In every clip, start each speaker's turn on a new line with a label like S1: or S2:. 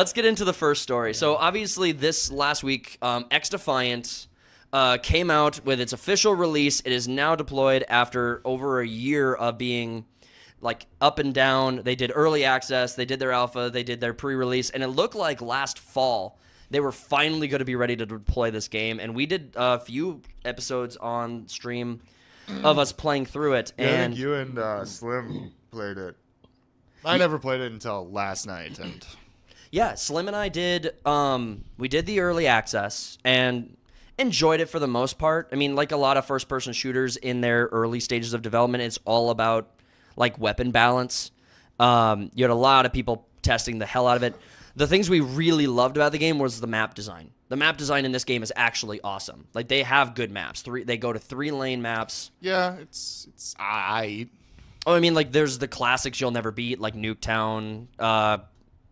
S1: let's get into the first story. So obviously this last week, XDefiant came out with its official release. It is now deployed after over a year of being like up and down. They did early access, they did their alpha, they did their pre-release, and it looked like last fall they were finally going to be ready to deploy this game. And we did a few episodes on stream of us playing through it.
S2: Yeah, I
S1: and
S2: think you and Slim played it. I never played it until last night, and
S1: yeah, Slim and I did. We did the early access and enjoyed it for the most part. I mean, like a lot of first-person shooters in their early stages of development, it's all about like weapon balance. You had a lot of people testing the hell out of it. The things we really loved about the game was the map design. The map design in this game is actually awesome. Like they have good maps. They go to 3-lane maps.
S2: yeah, it's I.
S1: Oh, I mean, like there's the classics you'll never beat, like Nuketown.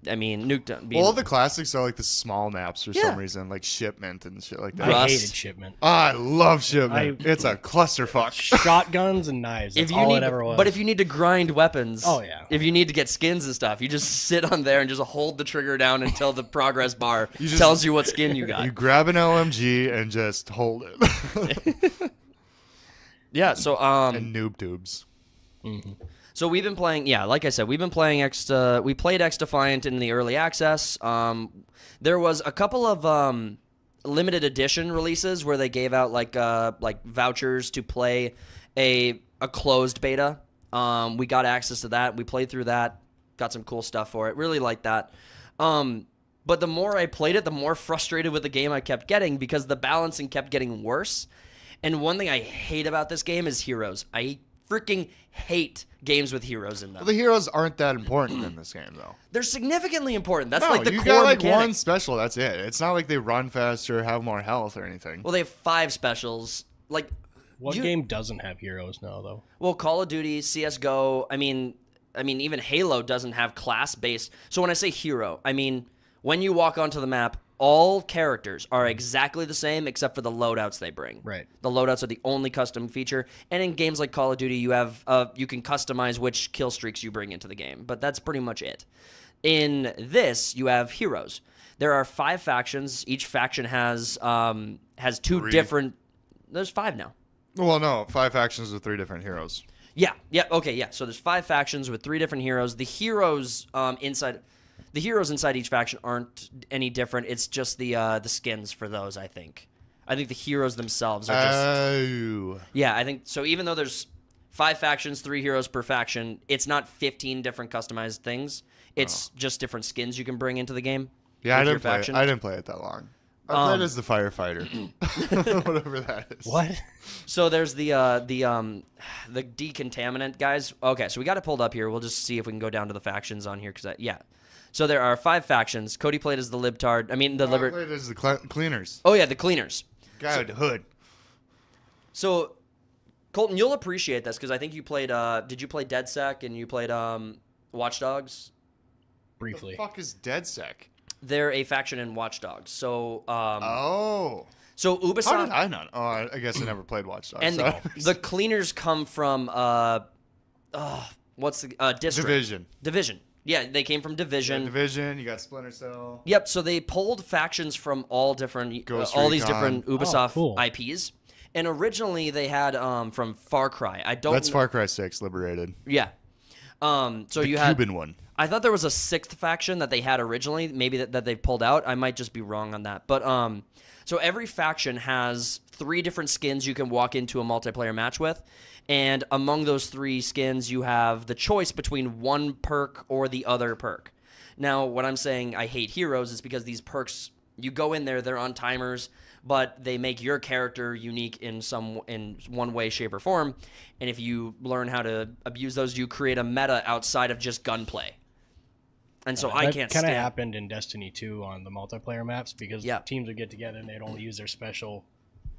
S1: Nuketown.
S2: All the classics are like the small maps for some reason, like Shipment and shit like that.
S1: Rust.
S3: I hated Shipment.
S2: I love Shipment. It's a clusterfuck.
S3: Shotguns and knives. That's all it ever was.
S1: But if you need to grind weapons,
S3: Oh, yeah.
S1: if you need to get skins and stuff, you just sit on there and just hold the trigger down until the progress bar
S2: just-
S1: tells you what skin you got.
S2: You grab an LMG and just hold it.
S1: Yeah, so
S2: And noob tubes.
S1: So we've been playing, like I said, we've been playing we played XDefiant in the early access. There was a couple of limited edition releases where they gave out like vouchers to play a closed beta. We got access to that. We played through that, got some cool stuff for it. Really liked that. But the more I played it, the more frustrated with the game I kept getting because the balancing kept getting worse. And one thing I hate about this game is heroes. I freaking hate games with heroes in them.
S2: Well, the heroes aren't that important in this game, though.
S1: They're significantly important. That's
S2: No,
S1: like the
S2: you
S1: core
S2: got like
S1: mechanic.
S2: one special. That's it. It's not like they run faster, have more health, or anything.
S1: Well, they have 5 specials. Like,
S3: what game doesn't have heroes now, though?
S1: well, Call of Duty, CS:GO. I mean, even Halo doesn't have class-based. So when I say hero, I mean when you walk onto the map, all characters are exactly the same except for the loadouts they bring.
S3: Right.
S1: The loadouts are the only custom feature. And in games like Call of Duty, you have you can customize which kill streaks you bring into the game, but that's pretty much it. In this, you have heroes. There are 5 factions. Each faction has 2 different. There's 5 now.
S2: Well, no, 5 factions with 3 different heroes.
S1: Yeah. Okay. Yeah. So there's 5 factions with 3 different heroes. The heroes inside each faction aren't any different. It's just the skins for those. I think the heroes themselves are just.
S2: Oh.
S1: Yeah. I think so. Even though there's 5 factions, 3 heroes per faction, it's not 15 different customized things. It's just different skins you can bring into the game.
S2: Yeah, I
S1: with your
S2: didn't play.
S1: faction.
S2: I didn't play it that long. I played as the firefighter, whatever that is.
S3: What?
S1: So there's the decontaminant guys. Okay, so we got it pulled up here. We'll just see if we can go down to the factions on here So there are 5 factions. Cody played as the libtard. I
S2: played as the cleaners.
S1: Oh yeah, the cleaners.
S2: Guy with the hood.
S1: So Colton, you'll appreciate this because I think you played. Did you play DeadSec and you played Watch Dogs?
S3: Briefly.
S2: The fuck is DeadSec?
S1: They're a faction in Watch Dogs. So so
S2: How
S1: Ubisoft
S2: did I not? Oh, I guess I never played Watch Dogs.
S1: and
S2: so.
S1: the cleaners come from what's the district?
S2: Division.
S1: Yeah, they came from Division.
S2: Division. You got Splinter Cell.
S1: Yep. So they pulled factions from all different,
S2: Ghost
S1: all these
S2: Recon.
S1: different Ubisoft
S3: cool.
S1: IPs, and originally they had from Far Cry.
S2: That's Far Cry 6 Liberated.
S1: Yeah. So
S2: The
S1: you had.
S2: Cuban one.
S1: I thought there was a 6th faction that they had originally, maybe that they've pulled out. I might just be wrong on that. But so every faction has 3 different skins you can walk into a multiplayer match with. And among those 3 skins, you have the choice between one perk or the other perk. Now, when I'm saying I hate heroes, is because these perks, you go in there, they're on timers, but they make your character unique in one way, shape, or form. And if you learn how to abuse those, you create a meta outside of just gunplay. And so I can't stand.
S3: Kind of happened in Destiny 2 on the multiplayer maps because teams would get together and they'd only use their special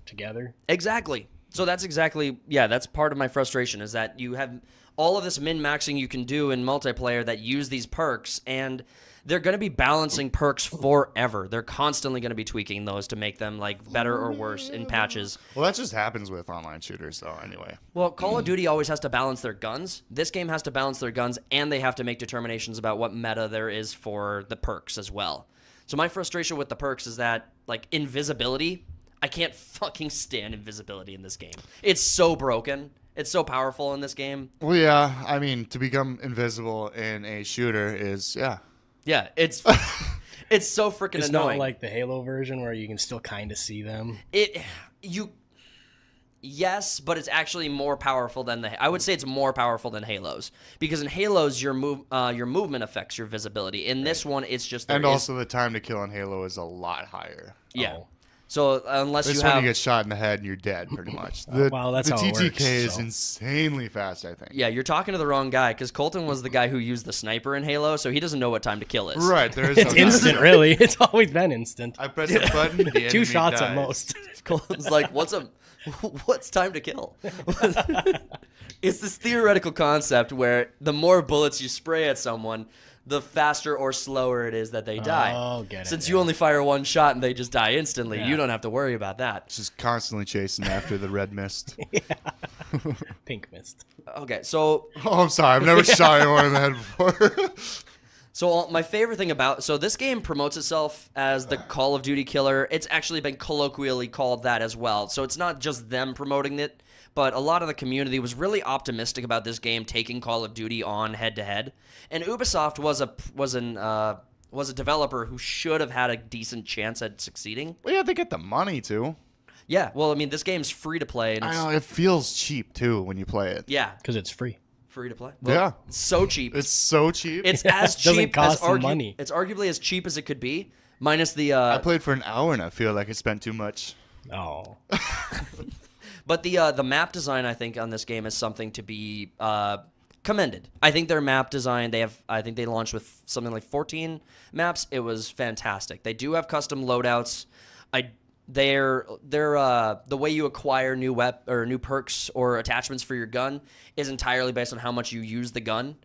S3: together.
S1: Exactly. So that's exactly, that's part of my frustration is that you have all of this min-maxing you can do in multiplayer that use these perks, and they're going to be balancing perks forever. They're constantly going to be tweaking those to make them like better or worse in patches.
S2: Well, that just happens with online shooters, though, anyway.
S1: Well, Call of Duty always has to balance their guns. This game has to balance their guns, and they have to make determinations about what meta there is for the perks as well. So my frustration with the perks is that, like, invisibility, I can't fucking stand invisibility in this game. It's so broken. It's so powerful in this game.
S2: Well, yeah, I mean, to become invisible in a shooter is,
S1: Yeah, it's it's so freaking
S3: It's
S1: annoying.
S3: not like the Halo version where you can still kind of see them.
S1: Yes, but it's actually more powerful than I would say it's more powerful than Halo's, because in Halo's your movement affects your visibility. In this one, it's just
S2: also the time to kill in Halo is a lot higher.
S1: Yeah.
S3: Oh.
S1: So unless
S2: This
S1: you
S2: one
S1: have
S2: you get shot in the head and you're dead, pretty much.
S3: Well, that's
S2: the
S3: how it
S2: TTK
S3: works,
S2: is
S3: so.
S2: insanely fast, I think.
S1: yeah, you're talking to the wrong guy, because Colton was the guy who used the sniper in Halo, so he doesn't know what time to kill is.
S2: Right, there is
S3: It's
S2: no
S3: instant, really. It's always been instant.
S2: I press a button, the
S3: 2
S2: enemy
S3: shots at
S2: dies.
S3: most.
S1: Colton's like, what's time to kill? It's this theoretical concept where the more bullets you spray at someone, the faster or slower it is that they die.
S3: Oh, get it.
S1: Since
S3: yeah.
S1: you only fire one shot and they just die instantly,
S3: Yeah.
S1: you don't have to worry about that.
S2: Just constantly chasing after the red mist.
S3: Pink mist.
S1: Okay, so
S2: Oh, I'm sorry. I've never shot anyone in the head before.
S1: my favorite thing about this game promotes itself as the Call of Duty killer. It's actually been colloquially called that as well. So it's not just them promoting it, but a lot of the community was really optimistic about this game taking Call of Duty on head to head. And Ubisoft was a developer who should have had a decent chance at succeeding.
S2: Well, yeah, they get the money, too.
S1: Yeah, well, I mean, this game's free to play, and
S2: I
S1: it's,
S2: know, it feels cheap, too, when you play it.
S1: yeah,
S3: Because it's free.
S1: free to play.
S2: Yeah.
S1: It's so cheap.
S2: It's so cheap.
S1: It's
S3: Yeah,
S1: as
S3: it doesn't
S1: cheap
S3: cost
S1: as
S3: money.
S1: It's arguably as cheap as it could be, minus the.
S2: I played for an hour and I feel like I spent too much.
S3: Oh.
S1: But the map design, I think, on this game is something to be commended. I think their map design, I think they launched with something like 14 maps. It was fantastic. They do have custom loadouts. The way you acquire new new perks or attachments for your gun is entirely based on how much you use the gun.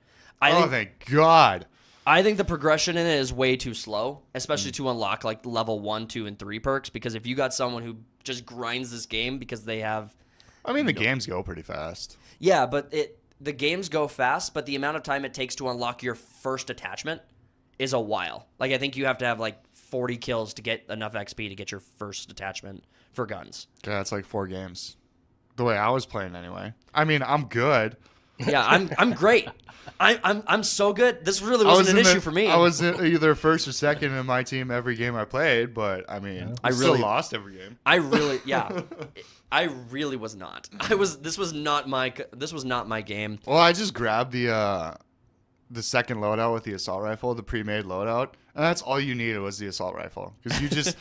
S2: Thank God.
S1: I think the progression in it is way too slow, especially to unlock like level 1, 2, and 3 perks, because if you got someone who just grinds this game because they have...
S2: I mean, the games go pretty fast.
S1: Yeah, but the games go fast, but the amount of time it takes to unlock your first attachment is a while. Like, I think you have to have like 40 kills to get enough XP to get your first attachment for guns.
S2: Yeah, it's like 4 games. The way I was playing, anyway. I mean, I'm good.
S1: Yeah, I'm great. I'm so good. This really wasn't an issue for me.
S2: I was either first or second in my team every game I played, but I mean, I
S1: really-
S2: still lost every game.
S1: I really was not. This was not my game.
S2: Well, I just grabbed the second loadout with the assault rifle, the pre-made loadout, and that's all you needed was the assault rifle, because you just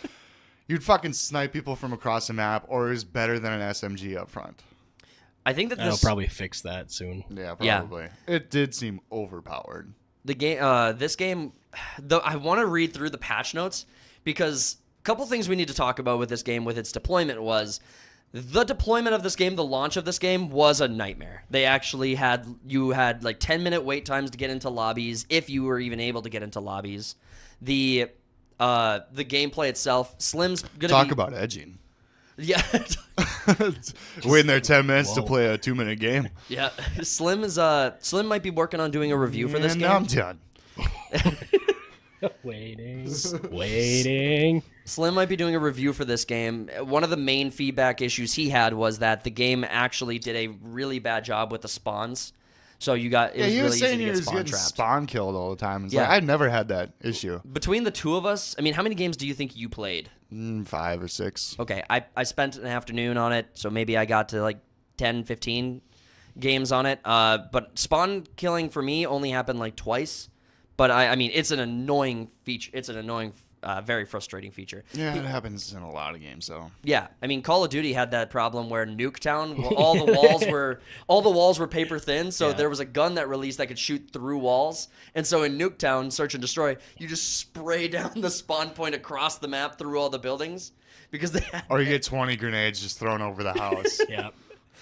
S2: you'd fucking snipe people from across the map, or it was better than an SMG up front.
S1: I think that
S3: I'll
S1: this
S3: probably fix that soon.
S2: Yeah,
S1: Yeah.
S2: probably. It did seem overpowered.
S1: the game this game though, I want to read through the patch notes, because a couple things we need to talk about with this game with its deployment was the deployment of this game. The launch of this game was a nightmare. They actually had like 10-minute wait times to get into lobbies, if you were even able to get into lobbies. The gameplay itself, Slim's gonna
S2: Talk
S1: be,
S2: about edging.
S1: yeah.
S2: Waiting there 10 minutes to
S3: Whoa.
S2: play a 2-minute game.
S1: Yeah, Slim might be working on doing a review for this
S2: And
S1: game.
S2: now I'm done.
S3: Waiting.
S1: Slim might be doing a review for this game. One of the main feedback issues he had was that the game actually did a really bad job with the spawns. So it
S2: Yeah,
S1: was
S2: he
S1: really
S2: was
S1: easy
S2: saying
S1: to
S2: he
S1: get
S2: was
S1: spawn
S2: getting
S1: trapped.
S2: spawn killed all the time. It's
S1: Yeah.
S2: like, I'd never had that issue.
S1: Between the two of us, I mean, how many games do you think you played?
S2: 5 or 6.
S1: Okay, I spent an afternoon on it, so maybe I got to like 10, 15 games on it. But spawn killing for me only happened like twice. But I mean, it's an annoying feature. It's an annoying very frustrating feature.
S2: Yeah, it happens in a lot of games, though.
S1: Yeah, I mean, Call of Duty had that problem where Nuketown, where all the walls were paper thin, so there was a gun that released that could shoot through walls, and so in Nuketown, Search and Destroy, you just spray down the spawn point across the map through all the buildings because they had,
S2: Or you get 20 grenades just thrown over the house.
S3: Yeah.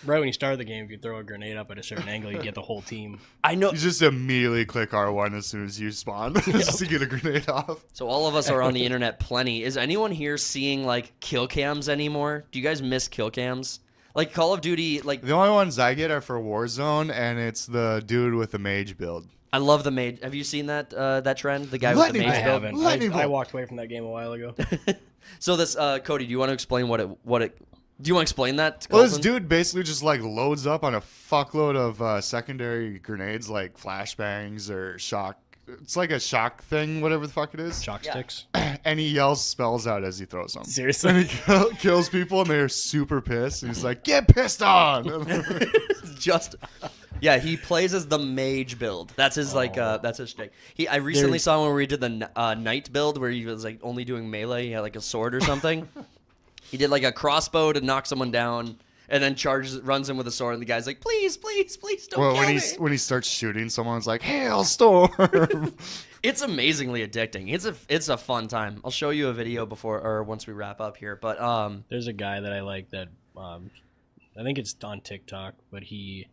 S3: Right when you start the game, if you throw a grenade up at a certain angle, you get the whole team.
S1: I know.
S2: You just immediately click R1 as soon as you spawn just to get a grenade off.
S1: So all of us are on the internet plenty. Is anyone here seeing like kill cams anymore? Do you guys miss kill cams? Like Call of Duty, like
S2: The only ones I get are for Warzone, and it's the dude with the mage build.
S1: I love the mage. Have you seen that trend? The guy with the
S2: Lightning
S1: mage
S3: I
S1: build.
S3: haven't.
S2: Lightning
S3: I
S2: bolt.
S3: walked away from that game a while ago.
S1: So this Cody, do you want to explain what it? Do you want to explain that?
S2: Well, this
S1: Colton?
S2: dude basically just like loads up on a fuckload of secondary grenades, like flashbangs or shock. It's like a shock thing, whatever the fuck it is.
S3: Shock sticks.
S2: And he yells spells out as he throws them.
S3: Seriously?
S2: And he kills people, and they're super pissed. And he's like, "Get pissed on!"
S1: Just yeah, he plays as the mage build. That's his that's his shtick. I recently saw one where he did the knight build where he was like only doing melee. He had like a sword or something. He did like a crossbow to knock someone down, and then runs in with a sword, and the guy's like, "Please, please, please don't
S2: Well,
S1: kill me."
S2: when he starts shooting, someone's like, "Hailstorm!"
S1: It's amazingly addicting. It's a fun time. I'll show you a video once we wrap up here. But
S3: There's a guy that I like that I think it's on TikTok, but him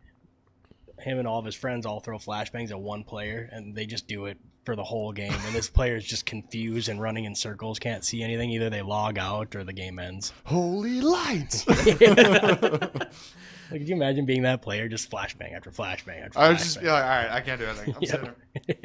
S3: and all of his friends all throw flashbangs at one player, and they just do it for the whole game. And this player is just confused and running in circles, can't see anything. Either they log out or the game ends.
S2: Holy lights!
S3: Like, could you imagine being that player, just flashbang after flashbang after flashbang?
S2: I would just be like, "All right, I can't do anything. I'm sitting here."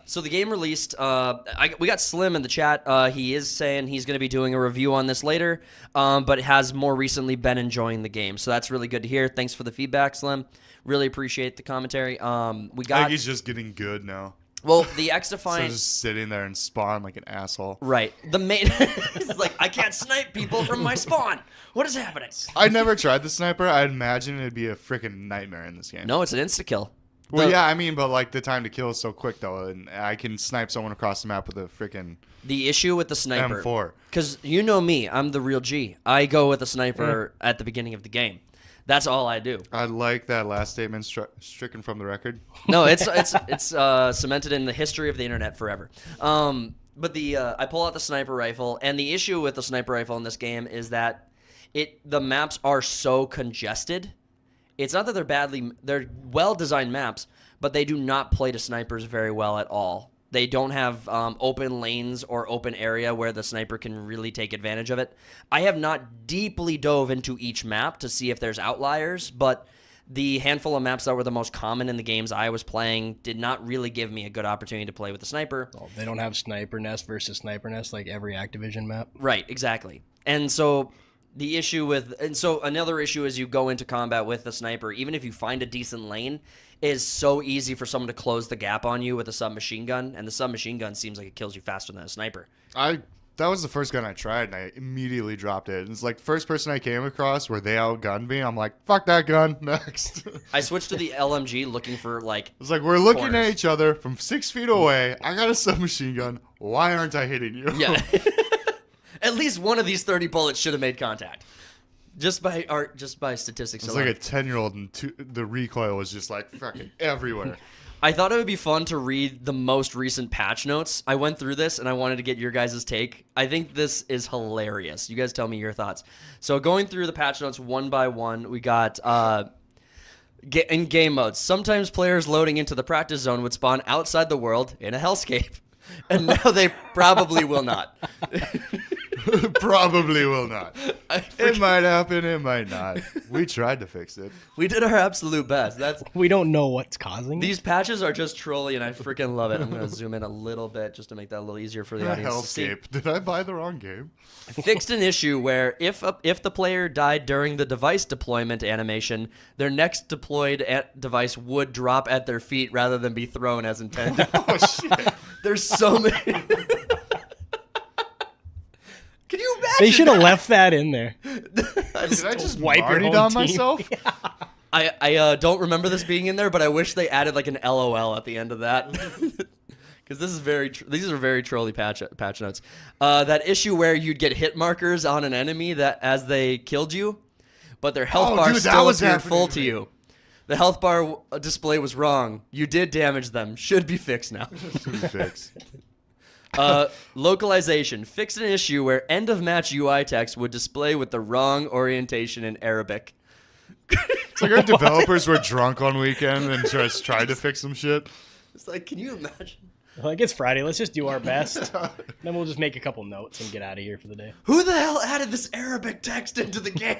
S1: So the game released. We got Slim in the chat. He is saying he's going to be doing a review on this later, but has more recently been enjoying the game. So that's really good to hear. Thanks for the feedback, Slim. Really appreciate the commentary. We
S2: I
S1: got
S2: think he's just getting good now.
S1: well the
S2: So
S1: XDefiant.
S2: just sitting there and spawn like an asshole.
S1: Right. The main it's like I can't snipe people from my spawn. What is happening?
S2: I never tried the sniper. I'd imagine it'd be a freaking nightmare in this game.
S1: No, it's an insta kill.
S2: Well, yeah, I mean, but like the time to kill is so quick though, and I can snipe someone across the map with a freaking
S1: The issue with the sniper,
S2: M4.
S1: because you know me, I'm the real G. I go with the sniper at the beginning of the game. That's all I do.
S2: I like that last statement stricken from the record.
S1: No, it's cemented in the history of the internet forever. But I pull out the sniper rifle, and the issue with the sniper rifle in this game is that the maps are so congested. It's not that they're well-designed maps, but they do not play to snipers very well at all. They don't have open lanes or open area where the sniper can really take advantage of it. I have not deeply dove into each map to see if there's outliers, but the handful of maps that were the most common in the games I was playing did not really give me a good opportunity to play with the sniper.
S3: Well, they don't have sniper nest versus sniper nest like every Activision map.
S1: Right, exactly. And so another issue is you go into combat with the sniper, even if you find a decent lane, it is so easy for someone to close the gap on you with a submachine gun, and the submachine gun seems like it kills you faster than a sniper.
S2: That was the first gun I tried, and I immediately dropped it. It's like the first person I came across where they outgunned me. I'm like, fuck that gun. Next.
S1: I switched to the LMG looking for like.
S2: It's like we're looking
S1: corners.
S2: at each other from 6 feet away. I got a submachine gun. Why aren't I hitting you?
S1: Yeah. At least one of these 30 bullets should have made contact. Just by statistics
S2: It's
S1: alone.
S2: like a 10-year-old, and the recoil was just like fucking everywhere.
S1: I thought it would be fun to read the most recent patch notes. I went through this and I wanted to get your guys' take. I think this is hilarious. You guys tell me your thoughts. So going through the patch notes one by one, we got in game modes. Sometimes players loading into the practice zone would spawn outside the world in a hellscape. And now they probably will not.
S2: Probably will not. It might happen, it might not. We tried to fix it.
S1: We did our absolute best.
S3: We don't know what's causing
S1: These patches are just trolly, and I freaking love it. I'm going to zoom in a little bit just to make that a little easier for the audience to see.
S2: Hellscape. Did I buy the wrong game?
S1: Fixed an issue where if the player died during the device deployment animation, their next deployed device would drop at their feet rather than be thrown as intended.
S2: Oh, shit.
S1: There's so many. Can you imagine?
S3: They should have left that in there.
S2: Did I just
S3: wipe your
S2: Marty
S3: whole
S2: down
S3: team.
S2: myself?
S1: I don't remember this being in there, but I wish they added like an LOL at the end of that. Because because these are very trolly patch notes. That issue where you'd get hit markers on an enemy that as they killed you, but their health bar
S2: dude, that
S1: still
S2: was
S1: appeared
S2: happening
S1: full
S2: to
S1: to
S2: me.
S1: you. The health bar display was wrong. You did damage them. Should be fixed now.
S2: Fix.
S1: Localization. Fix an issue where end of match UI text would display with the wrong orientation in Arabic.
S2: It's like our developers were drunk on weekend and just tried to fix some shit.
S1: It's like, can you imagine?
S3: Like, it's Friday. Let's just do our best. Then we'll just make a couple notes and get out of here for the day.
S1: Who the hell added this Arabic text into the game?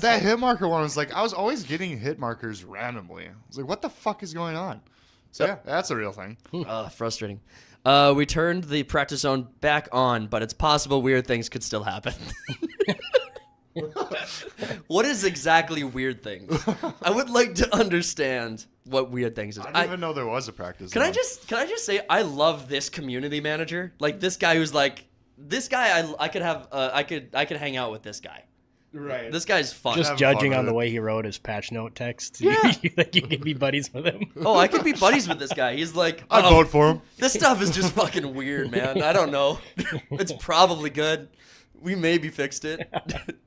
S2: That hit marker one was like, I was always getting hit markers randomly. I was like, what the fuck is going on? So yeah, that's a real thing.
S1: Frustrating. We turned the practice zone back on, but it's possible weird things could still happen. What is exactly weird things? I would like to understand what weird things is.
S2: I didn't even know there was a practice
S1: Can
S2: zone.
S1: I just say I love this community manager? Like this guy who's like this guy I could have I could hang out with this guy.
S2: Right.
S1: This guy's fun.
S3: Just
S2: Have
S3: judging
S2: fun
S3: on
S2: with
S3: the
S2: it.
S3: way he wrote his patch note text.
S1: Yeah.
S3: You think you could be buddies with him?
S1: Oh, I could be buddies with this guy. He's like,
S2: I'd
S1: oh,
S2: vote for him.
S1: this stuff is just fucking weird, man. I don't know. It's probably good. We maybe fixed it.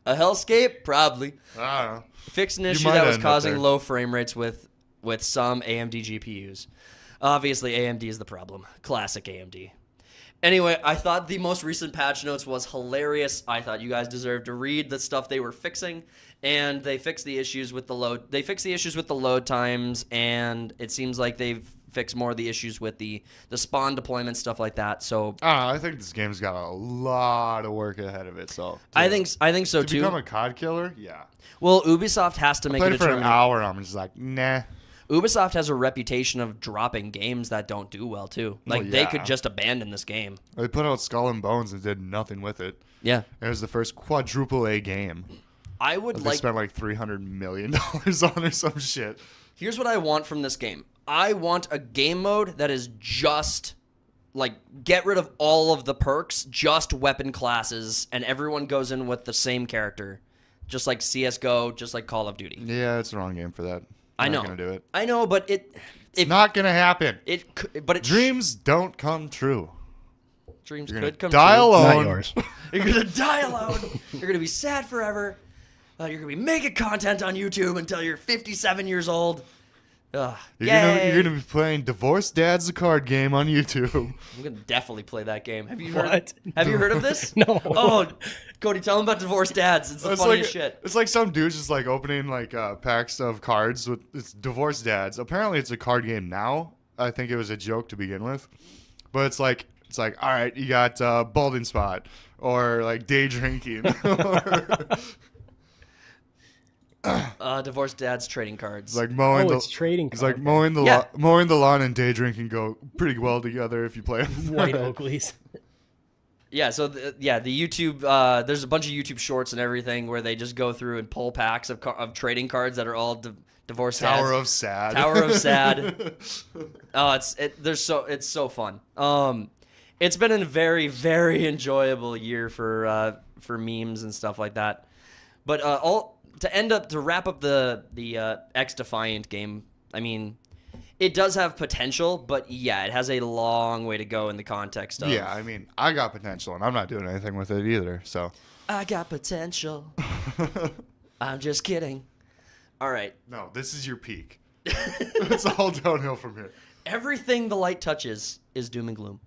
S1: A hellscape? Probably.
S2: I don't know.
S1: Fixed an
S2: You
S1: issue
S2: might
S1: that was
S2: end up
S1: causing
S2: there.
S1: low frame rates with some AMD GPUs. Obviously, AMD is the problem. Classic AMD. Anyway, I thought the most recent patch notes was hilarious. I thought you guys deserved to read the stuff they were fixing, and they fixed the issues with the load. They fixed the issues with the load times, and it seems like they've fixed more of the issues with the spawn deployment stuff like that. So
S2: I don't know. I think this game's got a lot of work ahead of it. So
S1: I think so
S2: to
S1: too.
S2: become a COD killer, yeah.
S1: Well, Ubisoft has to make a
S2: Played it for an
S1: determination.
S2: hour and I'm just like, nah.
S1: Ubisoft has a reputation of dropping games that don't do well too. Like they
S2: yeah.
S1: could just abandon this game.
S2: They put out Skull and Bones and did nothing with it.
S1: Yeah,
S2: It was the first quadruple A game.
S1: I would
S2: They
S1: like.
S2: spent like $300 million on or some shit.
S1: Here's what I want from this game. I want a game mode that is just like get rid of all of the perks, just weapon classes, and everyone goes in with the same character, just like CS:GO, just like Call of Duty.
S2: Yeah, it's the wrong game for that.
S1: I know.
S2: Not gonna do it.
S1: I know, but
S2: It's not gonna happen.
S1: but
S2: Dreams don't come true.
S1: dreams
S2: You're
S1: could
S2: gonna
S1: come
S2: die
S1: true.
S2: alone.
S3: Not yours.
S1: You're gonna die alone. You're gonna be sad forever. You're gonna be making content on YouTube until you're 57 years old.
S2: You're
S1: Yay.
S2: gonna be playing Divorced Dad's a card game on YouTube.
S1: I'm gonna definitely play that game. Have you
S3: What?
S1: heard? Have you heard of this?
S3: No.
S1: Oh, Cody, tell them about Divorced Dads. It's the funniest shit.
S2: It's like some dude's just like opening like packs of cards with it's Divorced Dads. Apparently, it's a card game now. I think it was a joke to begin with, but it's like all right, you got Balding Spot or like day drinking.
S1: Divorced Dads trading cards.
S2: It's like mowing
S3: Oh, it's trading
S2: It's like
S3: card.
S2: mowing the
S1: Yeah.
S2: mowing the lawn and day drinking go pretty well together if you play 'em.
S3: White Oakleys.
S1: Yeah, so the YouTube, there's a bunch of YouTube shorts and everything where they just go through and pull packs of trading cards that are all Divorced Dads.
S2: Tower of Sad.
S1: Tower of Sad. Oh, it's so fun. It's been a very, very enjoyable year for memes and stuff like that. But to wrap up the XDefiant game, I mean, it does have potential, but yeah, it has a long way to go in the context of.
S2: Yeah, I mean, I got potential, and I'm not doing anything with it either. So,
S1: I got potential. I'm just kidding. All right.
S2: no, this is your peak. It's all downhill from here.
S1: Everything the light touches is doom and gloom.